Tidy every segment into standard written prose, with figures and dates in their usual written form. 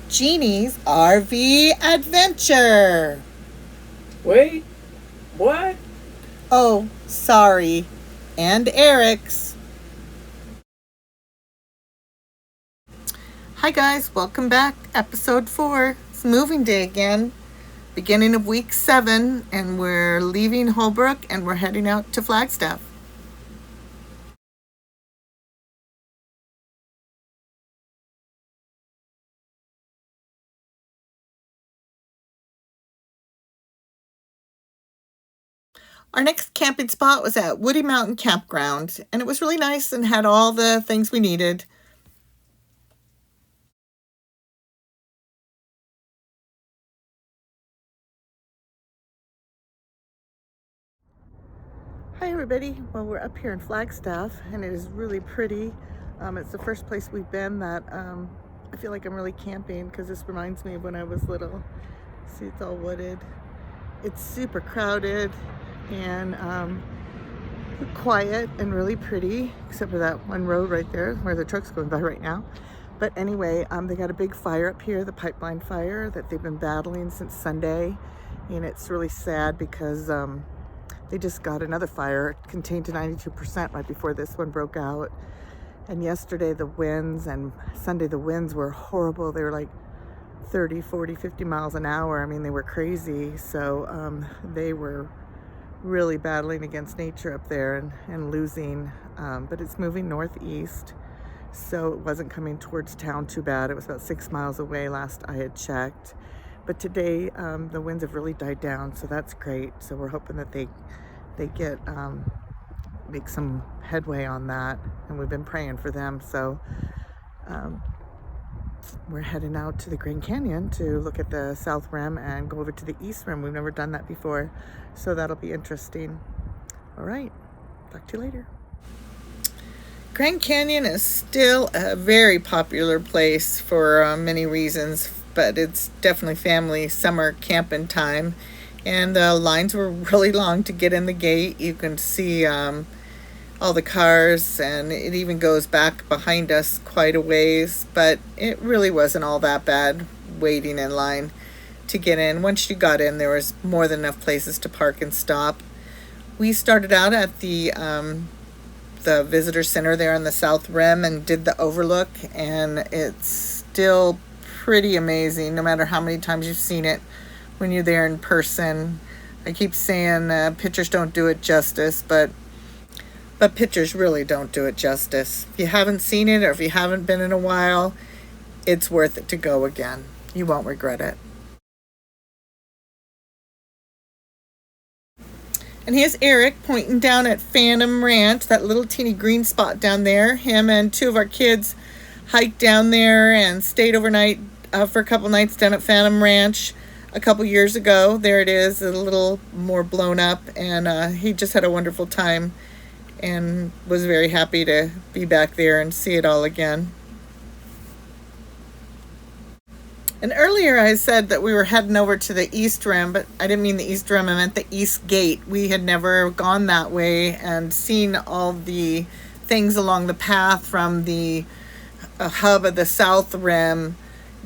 Jeannie's RV Adventure. Wait, what? Oh, sorry. And Eric's. Hi, guys. Welcome back. Episode 4. It's moving day again. Beginning of week 7. And we're leaving Holbrook and we're heading out to Flagstaff. Our next camping spot was at Woody Mountain Campground, and it was really nice and had all the things we needed. Hi, everybody. Well, we're up here in Flagstaff, and it is really pretty. It's the first place we've been that I feel like I'm really camping because this reminds me of when I was little. See, it's all wooded. It's super crowded and quiet and really pretty, except for that one road right there where the truck's going by right now. But anyway, they got a big fire up here, the pipeline fire that they've been battling since Sunday. And it's really sad because they just got another fire. It contained to 92% right before this one broke out. And yesterday the winds, and Sunday the winds were horrible. They were like 30, 40, 50 miles an hour. I mean, they were crazy. So they were really battling against nature up there and losing. But it's moving northeast. So it wasn't coming towards town too bad. It was about 6 miles away last I had checked. But today the winds have really died down, so that's great. So we're hoping that they get make some headway on that, and we've been praying for them. So we're heading out to the Grand Canyon to look at the South Rim and go over to the East Rim. We've never done that before, so that'll be interesting. All right, talk to you later. Grand Canyon is still a very popular place for many reasons, but it's definitely family summer camping time. And the lines were really long to get in the gate. You can see all the cars, and it even goes back behind us quite a ways, but it really wasn't all that bad waiting in line to get in. Once you got in, there was more than enough places to park and stop. We started out at the visitor center there on the South Rim and did the overlook, and it's still pretty amazing no matter how many times you've seen it when you're there in person. I keep saying pictures don't do it justice, but pictures really don't do it justice. If you haven't seen it or if you haven't been in a while, it's worth it to go again. You won't regret it. And here's Eric pointing down at Phantom Ranch, that little teeny green spot down there. Him and 2 of our kids hiked down there and stayed overnight for a couple nights down at Phantom Ranch a couple years ago. There it is, a little more blown up, and he just had a wonderful time and was very happy to be back there and see it all again. And earlier I said that we were heading over to the East Rim, but I didn't mean the East Rim, I meant the East Gate. We had never gone that way and seen all the things along the path from the hub of the South Rim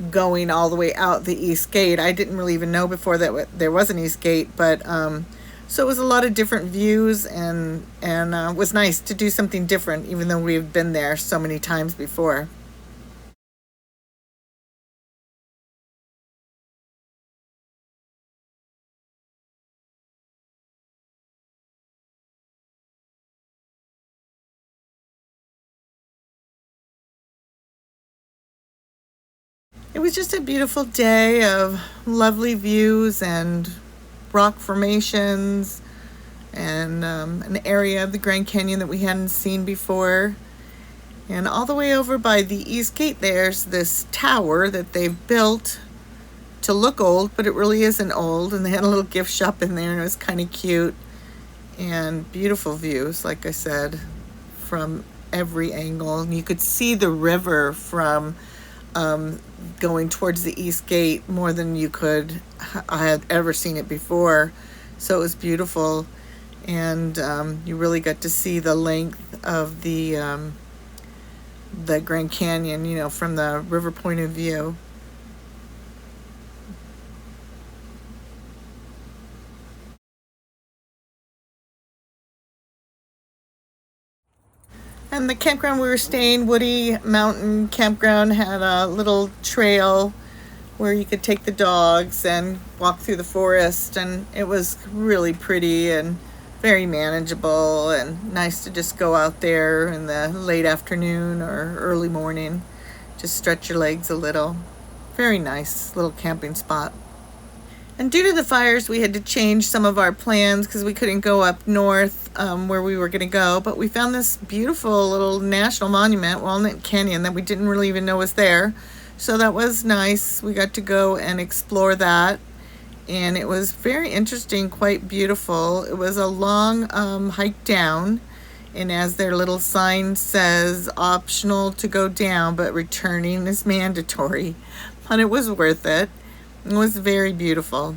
going all the way out the East Gate. I didn't really even know before that there was an East Gate, but so it was a lot of different views, and it was nice to do something different, even though we've been there so many times before. It was just a beautiful day of lovely views and rock formations, and an area of the Grand Canyon that we hadn't seen before. And all the way over by the East Gate, there's this tower that they've built to look old, but it really isn't old. And they had a little gift shop in there, and it was kind of cute. And beautiful views, like I said, from every angle. And you could see the river from going towards the East Gate more than you could. I had ever seen it before. So it was beautiful. And you really got to see the length of the Grand Canyon, from the river point of view. And the campground we were staying, Woody Mountain Campground, had a little trail where you could take the dogs and walk through the forest, and it was really pretty and very manageable and nice to just go out there in the late afternoon or early morning, just stretch your legs a little. Very nice little camping spot. And due to the fires, we had to change some of our plans because we couldn't go up north where we were going to go. But we found this beautiful little national monument, Walnut Canyon, that we didn't really even know was there. So that was nice. We got to go and explore that. And it was very interesting, quite beautiful. It was a long hike down. And as their little sign says, optional to go down, but returning is mandatory. But it was worth it. It was very beautiful.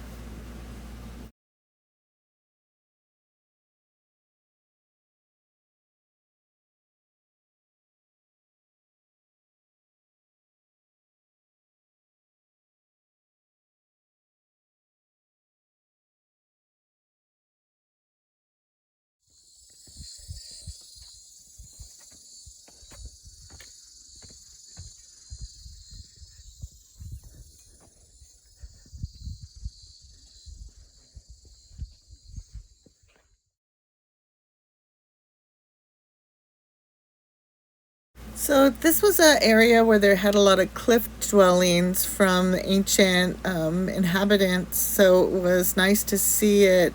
So this was an area where there had a lot of cliff dwellings from ancient inhabitants. So it was nice to see it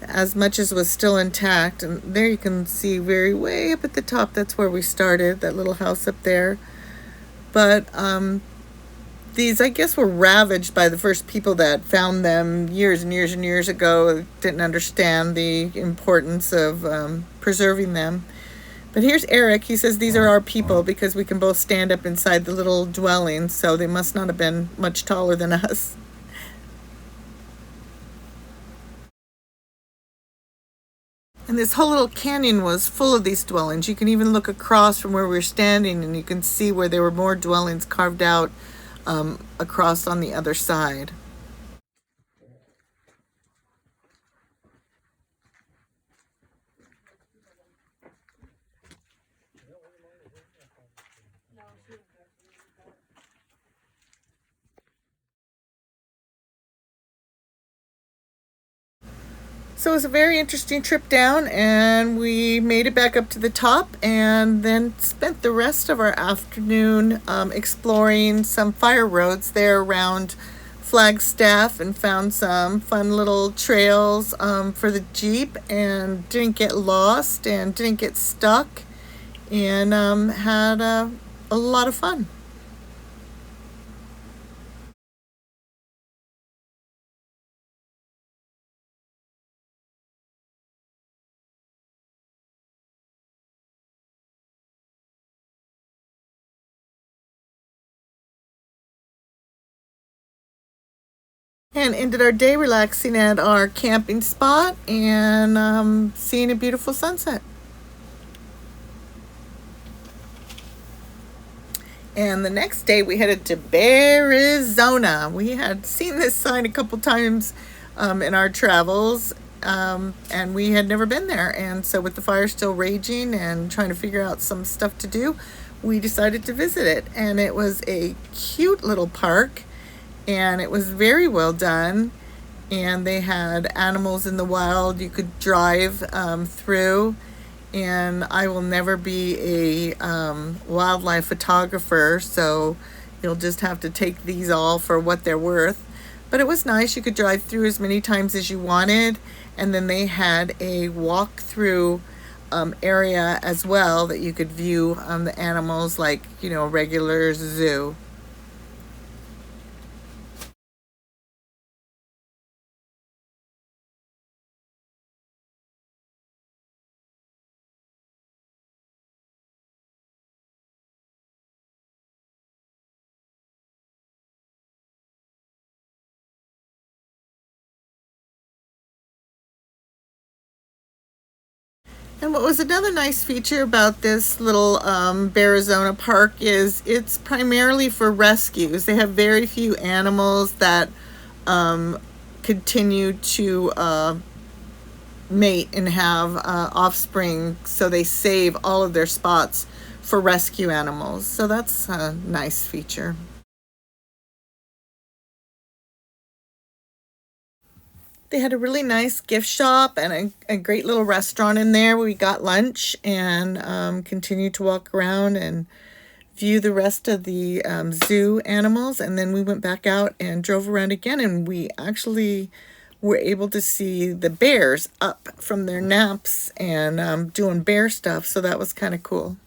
as much as was still intact. And there you can see very way up at the top. That's where we started, that little house up there. But these, I guess, were ravaged by the first people that found them years and years and years ago. Didn't understand the importance of preserving them. But here's Eric. He says these are our people because we can both stand up inside the little dwelling, so they must not have been much taller than us. And this whole little canyon was full of these dwellings. You can even look across from where we were standing and you can see where there were more dwellings carved out across on the other side. So it was a very interesting trip down, and we made it back up to the top and then spent the rest of our afternoon exploring some fire roads there around Flagstaff and found some fun little trails for the Jeep and didn't get lost and didn't get stuck and had a lot of fun. And ended our day relaxing at our camping spot and seeing a beautiful sunset. And the next day we headed to Arizona. We had seen this sign a couple times in our travels, and we had never been there. And so with the fire still raging and trying to figure out some stuff to do, we decided to visit it. And it was a cute little park, and it was very well done. And they had animals in the wild you could drive through. And I will never be a wildlife photographer, so you'll just have to take these all for what they're worth. But it was nice. You could drive through as many times as you wanted, and then they had a walk-through area as well that you could view the animals like, you know, a regular zoo. And what was another nice feature about this little Arizona park is it's primarily for rescues. They have very few animals that continue to mate and have offspring, so they save all of their spots for rescue animals. So that's a nice feature. They had a really nice gift shop and a great little restaurant in there where we got lunch and continued to walk around and view the rest of the zoo animals. And then we went back out and drove around again, and we actually were able to see the bears up from their naps and doing bear stuff. So that was kind of cool.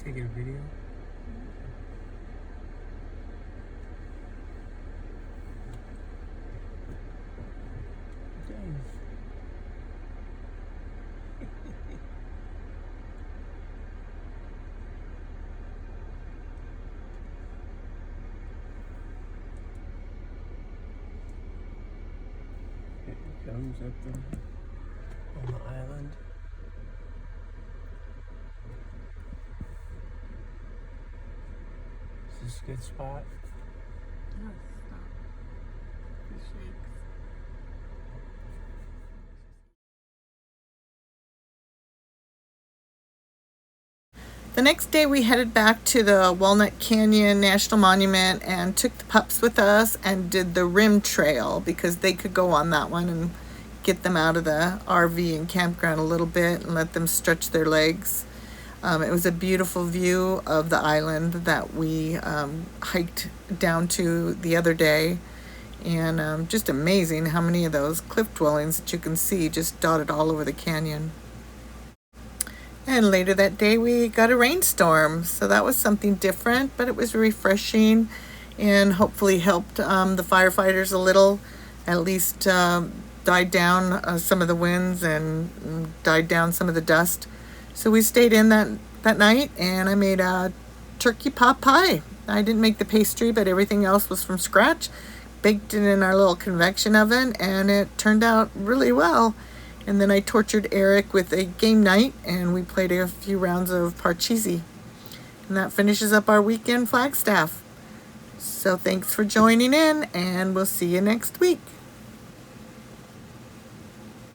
Taking a video. Here it comes up on the island. Is this a good spot? No, stop. It shakes. The next day we headed back to the Walnut Canyon National Monument and took the pups with us and did the rim trail because they could go on that one and get them out of the RV and campground a little bit and let them stretch their legs. It was a beautiful view of the island that we hiked down to the other day, and just amazing how many of those cliff dwellings that you can see just dotted all over the canyon. And later that day we got a rainstorm, so that was something different, but it was refreshing and hopefully helped the firefighters a little, at least died down some of the winds and died down some of the dust. So we stayed in that night, and I made a turkey pot pie. I didn't make the pastry, but everything else was from scratch. Baked it in our little convection oven, and it turned out really well. And then I tortured Eric with a game night, and we played a few rounds of Parcheesi. And that finishes up our weekend Flagstaff. So thanks for joining in, and we'll see you next week.